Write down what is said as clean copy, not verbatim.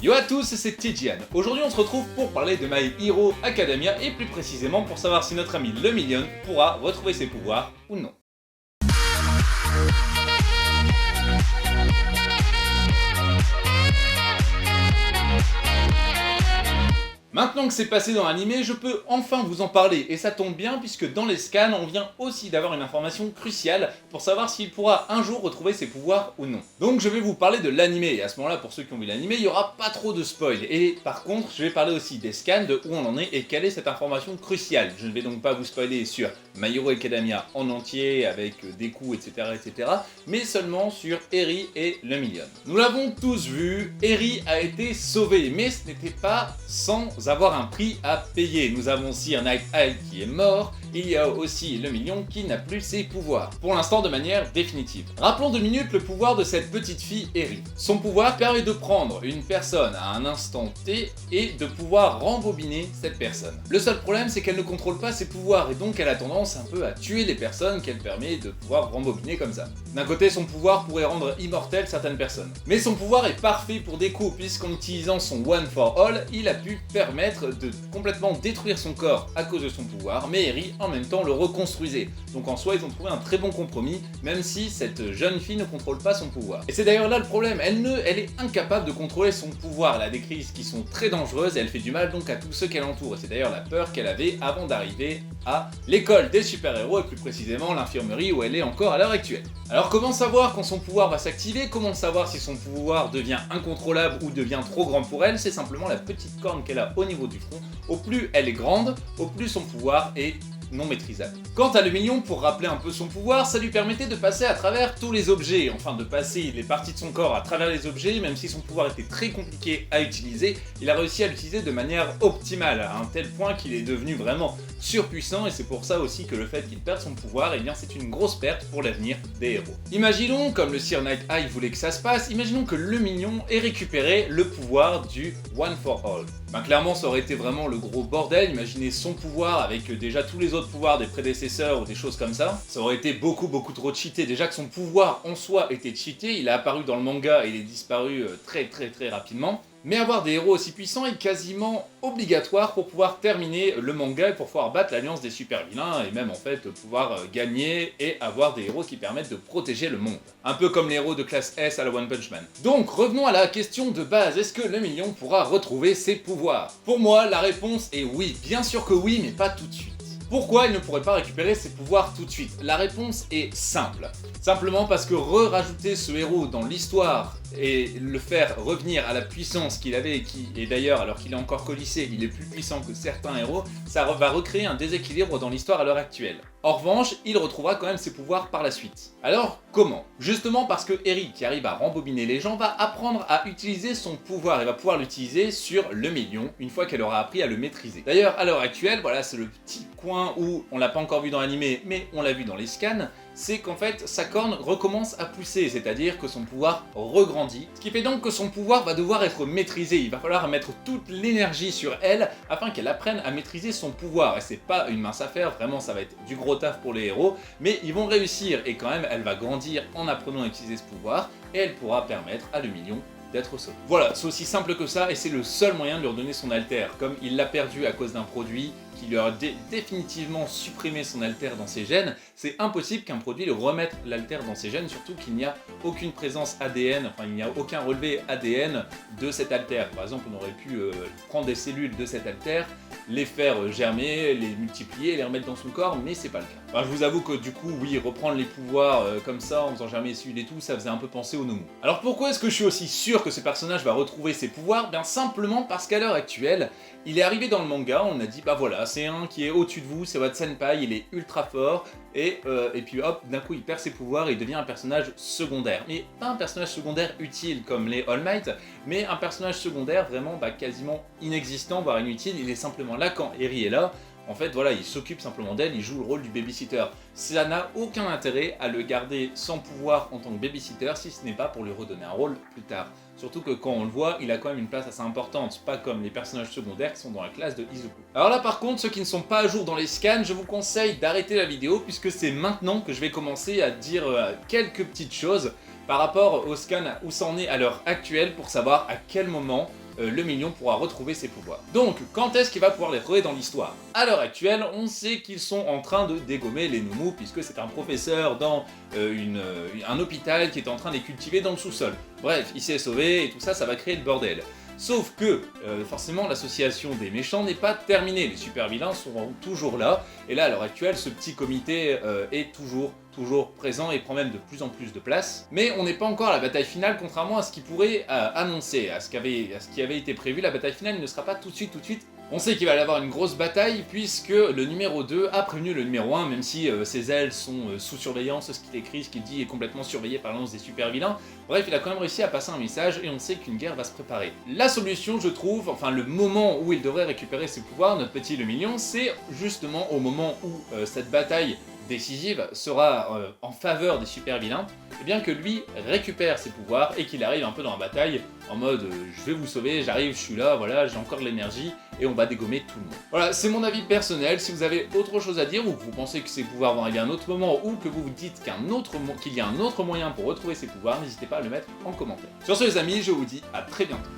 Yo à tous, c'est Tidian. Aujourd'hui on se retrouve pour parler de My Hero Academia et plus précisément pour savoir si notre ami le Million pourra retrouver ses pouvoirs ou non. Maintenant que c'est passé dans l'animé, je peux enfin vous en parler, et ça tombe bien puisque dans les scans, on vient aussi d'avoir une information cruciale pour savoir s'il pourra un jour retrouver ses pouvoirs ou non. Donc je vais vous parler de l'animé, et à ce moment-là, pour ceux qui ont vu l'animé, il n'y aura pas trop de spoil. Et par contre, je vais parler aussi des scans, de où on en est et quelle est cette information cruciale. Je ne vais donc pas vous spoiler sur My Hero Academia en entier, avec des coups, etc., mais seulement sur Eri et le Million. Nous l'avons tous vu, Eri a été sauvé, mais ce n'était pas sans avoir un prix à payer. Nous avons Sir Night Owl qui est mort, il y a aussi le Million qui n'a plus ses pouvoirs, pour l'instant de manière définitive. Rappelons 2 minutes le pouvoir de cette petite fille Eri. Son pouvoir permet de prendre une personne à un instant T et de pouvoir rembobiner cette personne. Le seul problème c'est qu'elle ne contrôle pas ses pouvoirs et donc elle a tendance un peu à tuer les personnes qu'elle permet de pouvoir rembobiner comme ça. D'un côté son pouvoir pourrait rendre immortelles certaines personnes, mais son pouvoir est parfait pour des coups puisqu'en utilisant son One for All, il a pu permettre de complètement détruire son corps à cause de son pouvoir, mais Eri en même temps le reconstruisait. Donc en soi ils ont trouvé un très bon compromis, même si cette jeune fille ne contrôle pas son pouvoir. Et c'est d'ailleurs là le problème, elle est incapable de contrôler son pouvoir, elle a des crises qui sont très dangereuses et elle fait du mal donc à tous ceux qu'elle entoure. Et c'est d'ailleurs la peur qu'elle avait avant d'arriver à l'école des super-héros et plus précisément l'infirmerie où elle est encore à l'heure actuelle. Alors comment savoir quand son pouvoir va s'activer? Comment savoir si son pouvoir devient incontrôlable ou devient trop grand pour elle? C'est simplement la petite corne qu'elle a au niveau du front. Au plus elle est grande, au plus son pouvoir est non maîtrisable. Quant à le Million, pour rappeler un peu son pouvoir, ça lui permettait de passer à travers tous les objets, enfin de passer les parties de son corps à travers les objets, même si son pouvoir était très compliqué à utiliser, il a réussi à l'utiliser de manière optimale, à un tel point qu'il est devenu vraiment surpuissant, et c'est pour ça aussi que le fait qu'il perde son pouvoir, eh bien c'est une grosse perte pour l'avenir des héros. Imaginons, comme le Sir Night Owl voulait que ça se passe, imaginons que le Million ait récupéré le pouvoir du One for All. Ben clairement ça aurait été vraiment le gros bordel, imaginez son pouvoir avec déjà tous les autres pouvoirs des prédécesseurs ou des choses comme ça. Ça aurait été beaucoup trop cheaté, déjà que son pouvoir en soi était cheaté, il a apparu dans le manga et il est disparu très rapidement. Mais avoir des héros aussi puissants est quasiment obligatoire pour pouvoir terminer le manga et pour pouvoir battre l'alliance des super vilains et même en fait pouvoir gagner et avoir des héros qui permettent de protéger le monde. Un peu comme les héros de classe S à la One Punch Man. Donc revenons à la question de base, est-ce que le Million pourra retrouver ses pouvoirs? Pour moi la réponse est oui, bien sûr que oui mais pas tout de suite. Pourquoi il ne pourrait pas récupérer ses pouvoirs tout de suite? La réponse est simple. Simplement parce que rajouter ce héros dans l'histoire et le faire revenir à la puissance qu'il avait, et d'ailleurs alors qu'il est encore qu'au lycée, il est plus puissant que certains héros, ça va recréer un déséquilibre dans l'histoire à l'heure actuelle. En revanche, il retrouvera quand même ses pouvoirs par la suite. Alors, comment? Justement parce que Eri, qui arrive à rembobiner les gens, va apprendre à utiliser son pouvoir et va pouvoir l'utiliser sur le Million, une fois qu'elle aura appris à le maîtriser. D'ailleurs, à l'heure actuelle, voilà, c'est le petit coin où on l'a pas encore vu dans l'animé, mais on l'a vu dans les scans, c'est qu'en fait, sa corne recommence à pousser, c'est-à-dire que son pouvoir regrandit, ce qui fait donc que son pouvoir va devoir être maîtrisé, il va falloir mettre toute l'énergie sur elle afin qu'elle apprenne à maîtriser son pouvoir, et c'est pas une mince affaire, vraiment ça va être du gros taf pour les héros, mais ils vont réussir, et quand même elle va grandir en apprenant à utiliser ce pouvoir, et elle pourra permettre à le Million d'être sauvé. Voilà, c'est aussi simple que ça, et c'est le seul moyen de lui redonner son alter, comme il l'a perdu à cause d'un produit qui lui a définitivement supprimé son alter dans ses gènes, c'est impossible qu'un produit lui remette l'alter dans ses gènes, surtout qu'il n'y a aucune présence ADN, enfin il n'y a aucun relevé ADN de cet alter. Par exemple, on aurait pu prendre des cellules de cet alter, les faire germer, les multiplier, les remettre dans son corps, mais c'est pas le cas. Enfin, je vous avoue que du coup, oui, reprendre les pouvoirs comme ça, en faisant germer les cellules et tout, ça faisait un peu penser au Nomu. Alors pourquoi est-ce que je suis aussi sûr que ce personnage va retrouver ses pouvoirs? Bien simplement parce qu'à l'heure actuelle, il est arrivé dans le manga, on a dit bah voilà, c'est un qui est au-dessus de vous, c'est votre senpai, il est ultra fort, et puis hop, d'un coup il perd ses pouvoirs et il devient un personnage secondaire. Mais pas un personnage secondaire utile comme les All Might, mais un personnage secondaire vraiment quasiment inexistant, voire inutile, il est simplement là quand Eri est là. En fait, voilà, il s'occupe simplement d'elle, il joue le rôle du babysitter. Ça n'a aucun intérêt à le garder sans pouvoir en tant que babysitter si ce n'est pas pour lui redonner un rôle plus tard. Surtout que quand on le voit, il a quand même une place assez importante, pas comme les personnages secondaires qui sont dans la classe de Izuku. Alors là par contre, ceux qui ne sont pas à jour dans les scans, je vous conseille d'arrêter la vidéo puisque c'est maintenant que je vais commencer à dire quelques petites choses par rapport aux scans où ça en est à l'heure actuelle pour savoir à quel moment le mignon pourra retrouver ses pouvoirs. Donc, quand est-ce qu'il va pouvoir les retrouver dans l'histoire? À l'heure actuelle, on sait qu'ils sont en train de dégommer les Noumous, puisque c'est un professeur dans un hôpital qui est en train de les cultiver dans le sous-sol. Bref, il s'est sauvé et tout ça, ça va créer le bordel. Sauf que, forcément, l'association des méchants n'est pas terminée, les super vilains sont toujours là, et là, à l'heure actuelle, ce petit comité est toujours présent et prend même de plus en plus de place. Mais on n'est pas encore à la bataille finale, contrairement à ce qui pourrait annoncer, à ce qui avait été prévu. La bataille finale ne sera pas tout de suite. On sait qu'il va y avoir une grosse bataille, puisque le numéro 2 a prévenu le numéro 1, même si ses ailes sont sous surveillance, ce qu'il écrit, ce qu'il dit est complètement surveillé par l'annonce des super vilains. Bref, il a quand même réussi à passer un message, et on sait qu'une guerre va se préparer. La solution, je trouve, enfin le moment où il devrait récupérer ses pouvoirs, notre petit le mignon, c'est justement au moment où cette bataille décisive sera en faveur des super vilains, et bien que lui récupère ses pouvoirs et qu'il arrive un peu dans la bataille en mode je vais vous sauver, j'arrive, je suis là, voilà, j'ai encore de l'énergie et on va dégommer tout le monde. Voilà, c'est mon avis personnel. Si vous avez autre chose à dire ou que vous pensez que ces pouvoirs vont arriver à un autre moment ou que vous vous dites qu'il y a un autre moyen pour retrouver ses pouvoirs, n'hésitez pas à le mettre en commentaire. Sur ce les amis, je vous dis à très bientôt.